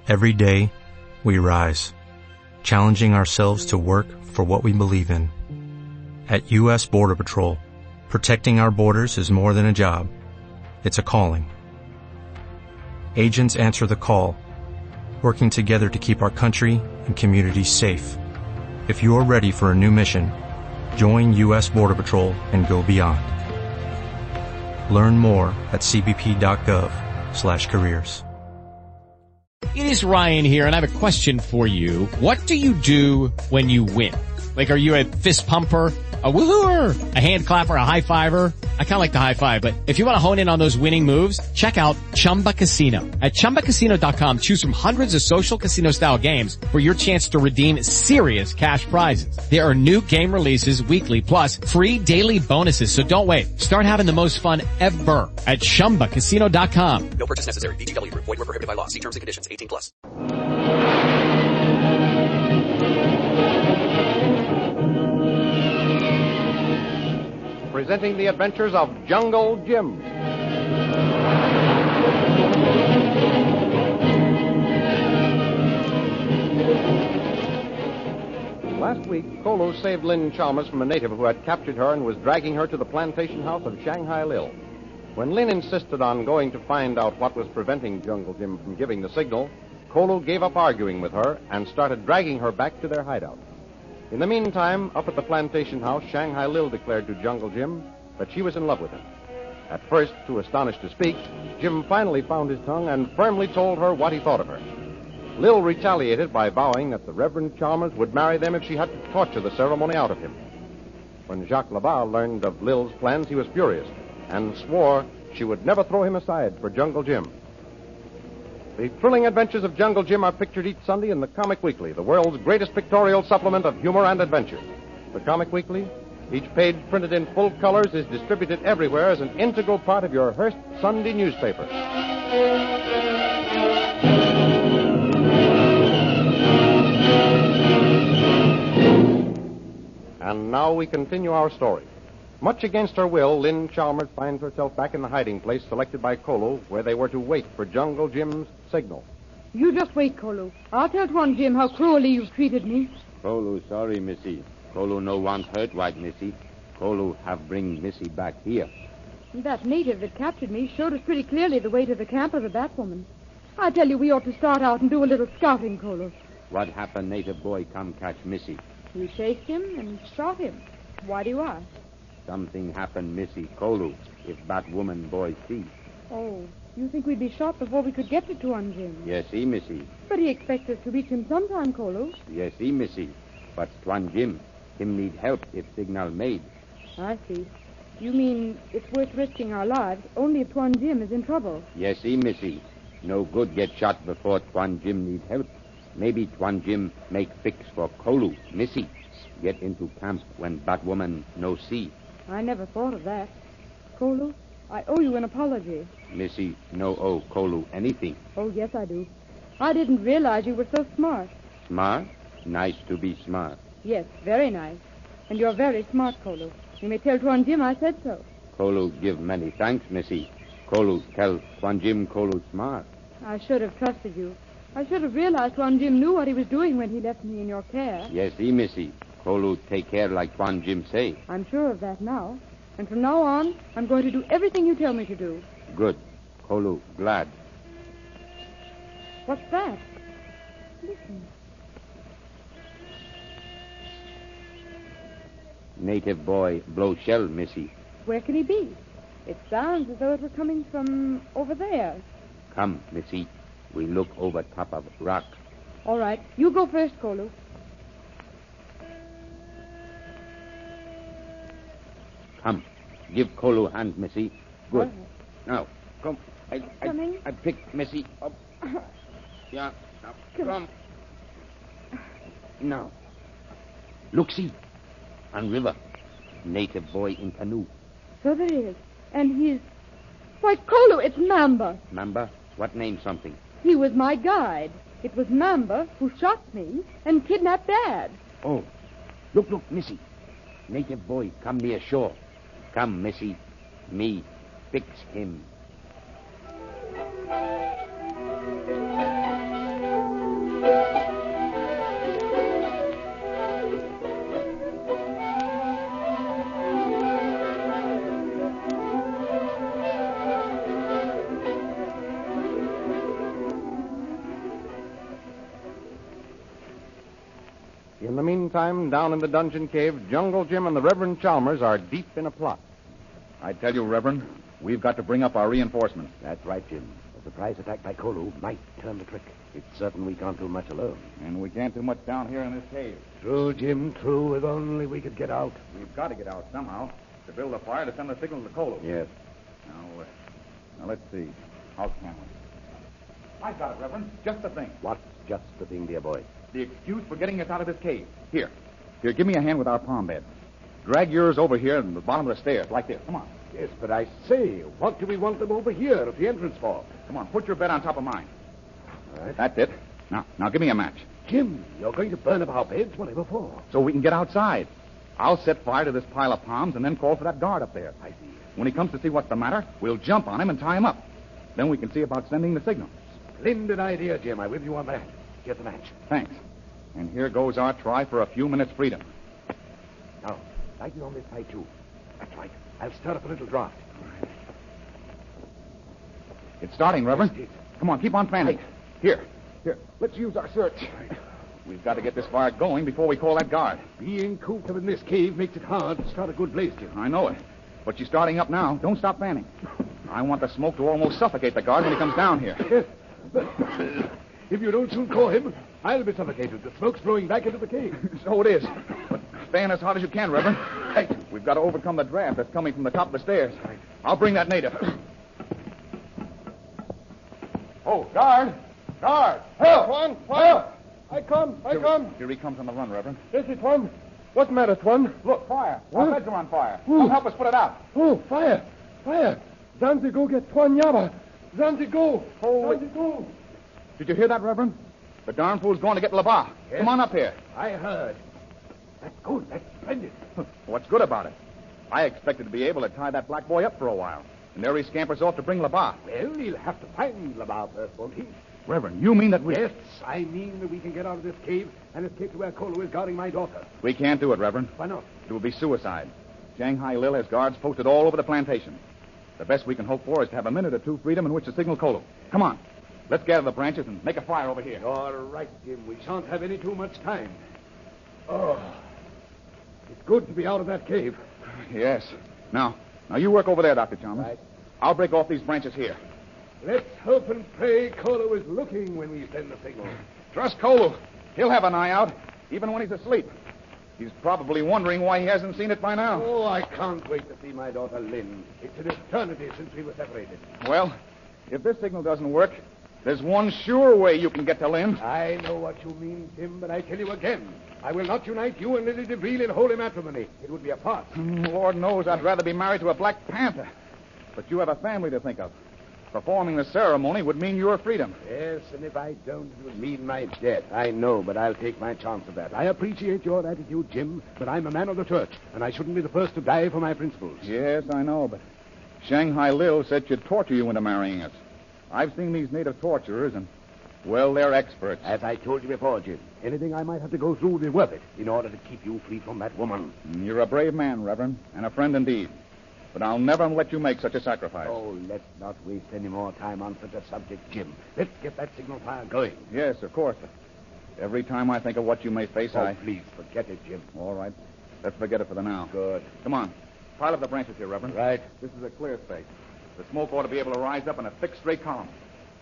Every day, we rise, challenging ourselves to work for what we believe in. At U.S. Border Patrol, protecting our borders is more than a job. It's a calling. Agents answer the call, working together to keep our country and communities safe. If you are ready for a new mission, join U.S. Border Patrol and go beyond. Learn more at cbp.gov/careers. It is Ryan here, and I have a question for you. What do you do when you win? Like, are you a fist pumper, a woo-hooer, a hand clapper, a high fiver? I kind of like the high five, but if you want to hone in on those winning moves, check out Chumba Casino. At ChumbaCasino.com, choose from hundreds of social casino-style games for your chance to redeem serious cash prizes. There are new game releases weekly, plus free daily bonuses. So don't wait. Start having the most fun ever at ChumbaCasino.com. No purchase necessary. VGW. Void where prohibited by law. See terms and conditions. 18+. Presenting the adventures of Jungle Jim. Last week, Kolu saved Lin Chalmers from a native who had captured her and was dragging her to the plantation house of Shanghai Lil. When Lin insisted on going to find out what was preventing Jungle Jim from giving the signal, Kolu gave up arguing with her and started dragging her back to their hideout. In the meantime, up at the plantation house, Shanghai Lil declared to Jungle Jim that she was in love with him. At first, too astonished to speak, Jim finally found his tongue and firmly told her what he thought of her. Lil retaliated by vowing that the Reverend Chalmers would marry them if she had to torture the ceremony out of him. When Jacques Laval learned of Lil's plans, he was furious and swore she would never throw him aside for Jungle Jim. The thrilling adventures of Jungle Jim are pictured each Sunday in the Comic Weekly, the world's greatest pictorial supplement of humor and adventure. The Comic Weekly, each page printed in full colors, is distributed everywhere as an integral part of your Hearst Sunday newspaper. And now we continue our story. Much against her will, Lin Chalmers finds herself back in the hiding place selected by Kolu, where they were to wait for Jungle Jim's signal. You just wait, Kolu. I'll tell Tuan Jim how cruelly you've treated me. Kolu, sorry, Missy. Kolu no want hurt white Missy. Kolu have bring Missy back here. That native that captured me showed us pretty clearly the way to the camp of the Batwoman. I tell you, we ought to start out and do a little scouting, Kolu. What happened native boy come catch Missy? We chased him and shot him. Why do you ask? Something happened, Missy. Kolu, if Batwoman boy see. Oh, you think we'd be shot before we could get to Tuan Jim? Yes, he, Missy. But he expects us to reach him sometime, Kolu. Yes, he, Missy. But Tuan Jim, him need help if signal made. I see. You mean it's worth risking our lives only if Tuan Jim is in trouble? Yes, he, Missy. No good get shot before Tuan Jim need help. Maybe Tuan Jim make fix for Kolu, Missy. Get into camp when Batwoman no see. I never thought of that. Kolu, I owe you an apology. Missy, no owe Kolu anything. Oh, yes, I do. I didn't realize you were so smart. Smart? Nice to be smart. Yes, very nice. And you're very smart, Kolu. You may tell Tuan Jim I said so. Kolu give many thanks, Missy. Kolu tell Tuan Jim Kolu smart. I should have trusted you. I should have realized Tuan Jim knew what he was doing when he left me in your care. Yes, he, Missy. Kolu take care like Tuan Jim say. I'm sure of that now. And from now on, I'm going to do everything you tell me to do. Good. Kolu, glad. What's that? Listen. Native boy blow shell, Missy. Where can he be? It sounds as though it were coming from over there. Come, Missy. We look over top of rock. All right. You go first, Kolu. Come. Give Kolu hand, Missy. Good. Right. Now, come. I pick Missy up. Yeah. Now, come. Now. Look, see. On river. Native boy in canoe. So there is. And he's... Why, Kolu, it's Mamba. Mamba? What name something? He was my guide. It was Mamba who shot me and kidnapped Dad. Oh. Look, Missy. Native boy come near shore. Come, Missy. Me fix him. In the meantime, down in the dungeon cave, Jungle Jim and the Reverend Chalmers are deep in a plot. I tell you, Reverend, we've got to bring up our reinforcements. That's right, Jim. A surprise attack by Kolu might turn the trick. It's certain we can't do much alone. And we can't do much down here in this cave. True, Jim, true. If only we could get out. We've got to get out somehow to build a fire to send a signal to Kolu. Yes. Now, let's see. How can we? I've got it, Reverend. Just the thing. What's just the thing, dear boy? The excuse for getting us out of this cave. Here, give me a hand with our palm bed. Drag yours over here in the bottom of the stairs, like this. Come on. Yes, but I say, what do we want them over here at the entrance for? Come on, put your bed on top of mine. All right. That's it. Now give me a match. Jim, you're going to burn up our beds? Whatever for? So we can get outside. I'll set fire to this pile of palms and then call for that guard up there. I see. When he comes to see what's the matter, we'll jump on him and tie him up. Then we can see about sending the signal. Splendid idea, Jim. I'm with you on that. Get the match. Thanks. And here goes our try for a few minutes' freedom. Now, light it on this side, too. That's right. I'll stir up a little draft. It's starting, Reverend. Yes, Come on, keep on fanning. Right. Here. Let's use our search. We've got to get this fire going before we call that guard. Being cooped up in this cave makes it hard to start a good blaze, Jim. I know it. But you're starting up now. Don't stop fanning. I want the smoke to almost suffocate the guard when he comes down here. Yes. But if you don't soon call him, I'll be suffocated. The smoke's blowing back into the cave. So it is. But fan as hard as you can, Reverend. Hey, we've got to overcome the draft that's coming from the top of the stairs. I'll bring that native. Oh, guard! Guard! Help! Help! I come. Here he comes on the run, Reverend. Is it, Tuan? What's the matter, Tuan? Look, fire. What? Our beds are on fire. Come help us put it out. Oh, fire! Zanzi, go get Tuan Yaba. Zanzi, go. Zanzi, go. Did you hear that, Reverend? The darn fool's going to get Labar. Yes. Come on up here. I heard. That's good. That's splendid. What's good about it? I expected to be able to tie that black boy up for a while. And there he scampers off to bring Labar. Well, he'll have to find Labar first, won't he? Reverend, you mean that we... Yes, I mean that we can get out of this cave and escape to where Kolu is guarding my daughter. We can't do it, Reverend. Why not? It would be suicide. Shanghai Lil has guards posted all over the plantation. The best we can hope for is to have a minute or two freedom in which to signal Kolu. Come on. Let's gather the branches and make a fire over here. All right, Jim. We shan't have any too much time. Oh, it's good to be out of that cave. Yes. Now you work over there, Dr. Chalmers. Right. I'll break off these branches here. Let's hope and pray Kolu is looking when we send the signal. Trust Kolu. He'll have an eye out, even when he's asleep. He's probably wondering why he hasn't seen it by now. Oh, I can't wait to see my daughter Lynn. It's an eternity since we were separated. Well, if this signal doesn't work, there's one sure way you can get to Lynn. I know what you mean, Jim, but I tell you again, I will not unite you and Lily DeVille in holy matrimony. It would be a farce. Lord knows I'd rather be married to a Black Panther. But you have a family to think of. Performing the ceremony would mean your freedom. Yes, and if I don't, it would mean my death. I know, but I'll take my chance of that. I appreciate your attitude, Jim, but I'm a man of the church, and I shouldn't be the first to die for my principles. Yes, I know, but Shanghai Lil said she'd torture you into marrying us. I've seen these native torturers, and, well, they're experts. As I told you before, Jim, anything I might have to go through would be worth it in order to keep you free from that woman. You're a brave man, Reverend, and a friend indeed. But I'll never let you make such a sacrifice. Oh, let's not waste any more time on such a subject, Jim. Let's get that signal fire going. Yes, of course. But every time I think of what you may face, Please, forget it, Jim. All right. Let's forget it for the now. Good. Come on. Pile up the branches here, Reverend. Right. This is a clear space. The smoke ought to be able to rise up in a thick, straight column.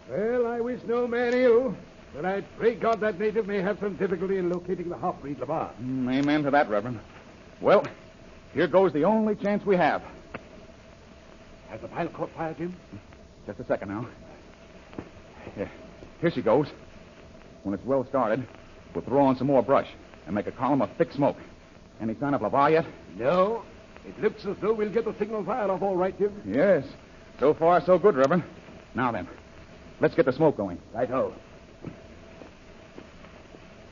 Well, I wish no man ill, but I pray God that native may have some difficulty in locating the half-breed Labar. Amen to that, Reverend. Well, here goes the only chance we have. Has the pile caught fire, Jim? Just a second now. Here she goes. When it's well started, we'll throw on some more brush and make a column of thick smoke. Any sign of Labar yet? No. It looks as though we'll get the signal fired off all right, Jim. Yes. So far, so good, Reverend. Now then, let's get the smoke going. Right-ho.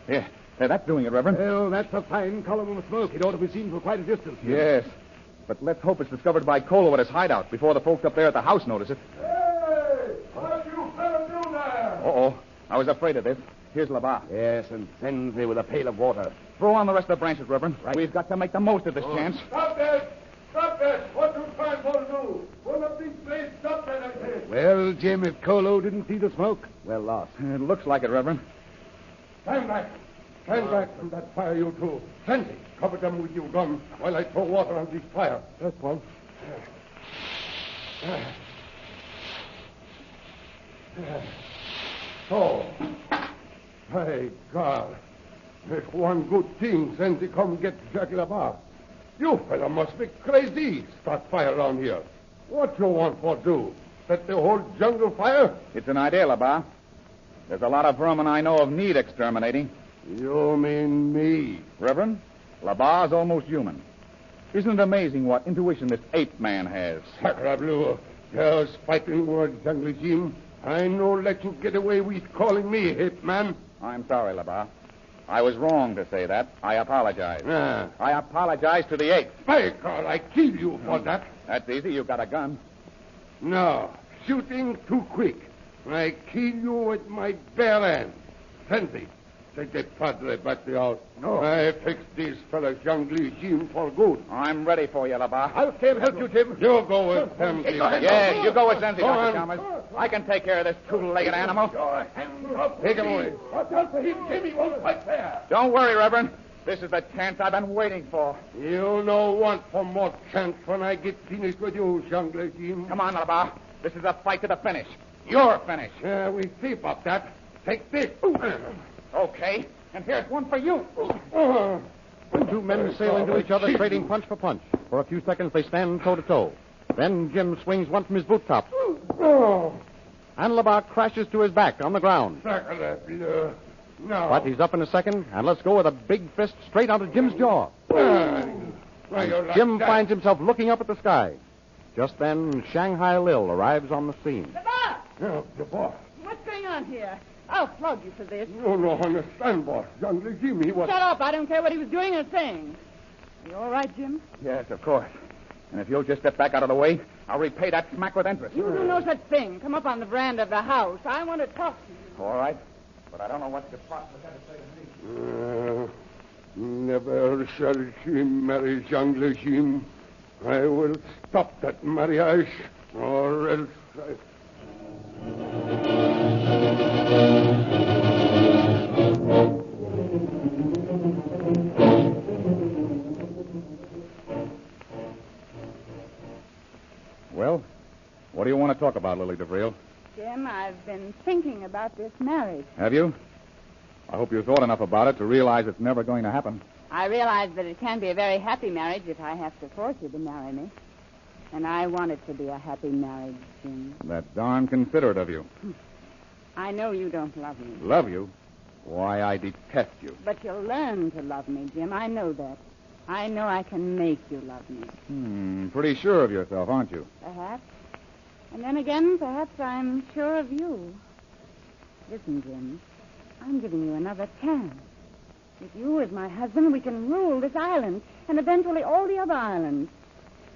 Here, that's doing it, Reverend. Well, that's a fine column of smoke. It ought to be seen for quite a distance. Jim. Yes. But let's hope it's discovered by Kolu at his hideout before the folks up there at the house notice it. Hey! What you fellas do there? Uh-oh. I was afraid of this. Here's Labar. Yes, and sends me with a pail of water. Throw on the rest of the branches, Reverend. Right. We've got to make the most of this chance. Stop that! Stop that! What you trying for to do? Pull up this place. Stop that, I say. Well, Jim, if Kolu didn't see the smoke, well lost. It looks like it, Reverend. Stand back. Stand back from that fire, you two. Sandy, cover them with your gun while I throw water on this fire. That's one. So, my God. Make one good thing, Sandy come get Jack LaBar. You fella must be crazy. Start fire around here. What you want for do? Set the whole jungle fire? It's an idea, LaBar. There's a lot of vermin I know of need exterminating. You mean me? Reverend, LaBar's almost human. Isn't it amazing what intuition this ape man has? Sacre bleu. There's fighting word, Jungle Jim. I no let you get away with calling me ape man. I'm sorry, LaBar. I was wrong to say that. I apologize. I apologize to the ape. By God, I kill you for that. That's easy. You've got a gun. No, shooting too quick. I kill you with my bare hand. Sandy, take the padre back to the house. No. I fix this fella's Jungle Jim for good. I'm ready for you, LaBar. I'll stay and help you, Jim. You go with Sandy. Yes, you go with Sensi, Go Dr. on. Chalmers. I can take care of this two-legged animal. Take him away. Watch out for him, Jim. He won't fight fair. Don't worry, Reverend. This is the chance I've been waiting for. You no want for more chance when I get finished with you, Jungle Jim. Come on, LaBar. This is a fight to the finish. You're finished. We see about that. Take this. Okay. And here's one for you. The two men sail into each other, trading punch for punch. For a few seconds, they stand toe-to-toe. Then Jim swings one from his boot top. And LaBar crashes to his back on the ground. Sacre bleu. No. But he's up in a second, and let's go with a big fist straight onto Jim's jaw. Jim finds himself looking up at the sky. Just then, Shanghai Lil arrives on the scene. No, the boss. What's going on here? I'll flog you for this. No, understand, boss. Jungle Jim, he was... Shut up. I don't care what he was doing or saying. You all right, Jim? Yes, of course. And if you'll just step back out of the way, I'll repay that smack with interest. You do no such thing. Come up on the veranda of the house. I want to talk to you. All right. But I don't know what the boss was going to say to me. Never shall she marry Jungle Jim. I will stop that marriage, or else Well, what do you want to talk about, Lily DeVril? Jim, I've been thinking about this marriage. Have you? I hope you thought enough about it to realize it's never going to happen. I realize that it can be a very happy marriage if I have to force you to marry me. And I want it to be a happy marriage, Jim. That's darn considerate of you. I know you don't love me. Love you? Why, I detest you. But you'll learn to love me, Jim. I know that. I know I can make you love me. Pretty sure of yourself, aren't you? Perhaps. And then again, perhaps I'm sure of you. Listen, Jim. I'm giving you another chance. With you as my husband, we can rule this island and eventually all the other islands.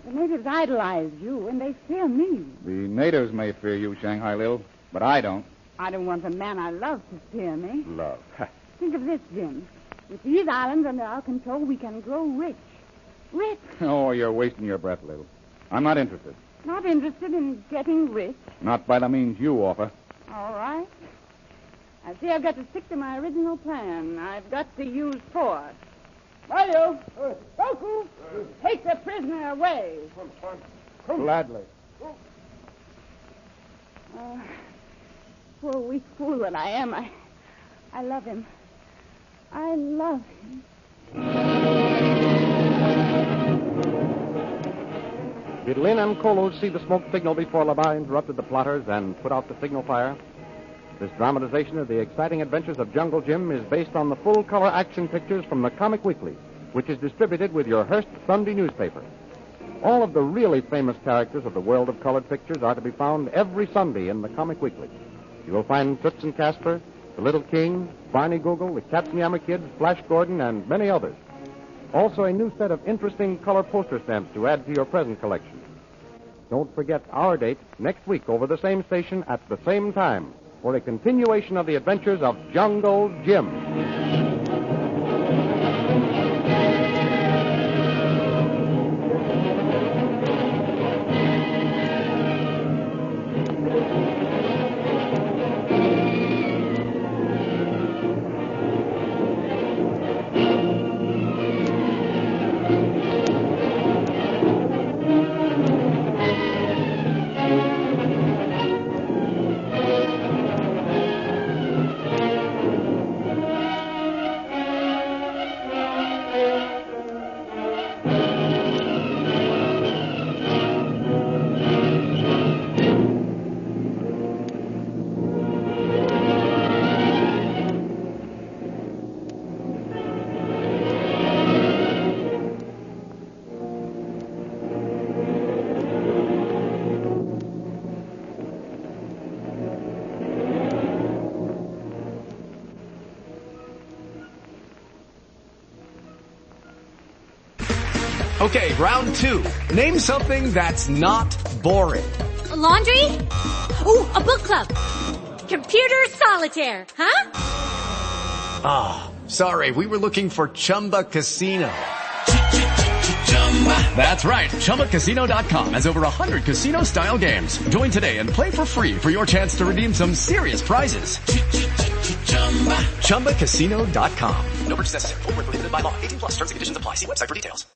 The natives idolize you, and they fear me. The natives may fear you, Shanghai Lil, but I don't. I don't want the man I love to fear me. Love. Think of this, Jim. With these islands under our control, we can grow rich. Rich. Oh, you're wasting your breath, Lil. I'm not interested. Not interested in getting rich. Not by the means you offer. All right. I see I've got to stick to my original plan. I've got to use force. Mario! Kolu! Take the prisoner away. Gladly. Poor weak fool that I am. I love him. I love him. Did Lin and Kolu see the smoke signal before LaBar interrupted the plotters and put out the signal fire? This dramatization of the exciting adventures of Jungle Jim is based on the full-color action pictures from the Comic Weekly, which is distributed with your Hearst Sunday newspaper. All of the really famous characters of the world of colored pictures are to be found every Sunday in the Comic Weekly. You will find Toots and Casper, the Little King, Barney Google, the Captain Yama Kids, Flash Gordon, and many others. Also a new set of interesting color poster stamps to add to your present collection. Don't forget our date next week over the same station at the same time for a continuation of the adventures of Jungle Jim. Okay, round 2. Name something that's not boring. A laundry? Ooh, a book club. Computer solitaire, huh? Ah, sorry, we were looking for Chumba Casino. That's right, ChumbaCasino.com has over 100 casino-style games. Join today and play for free for your chance to redeem some serious prizes. ChumbaCasino.com. No purchase necessary. Void where prohibited by law. 18 plus terms and conditions apply. See website for details.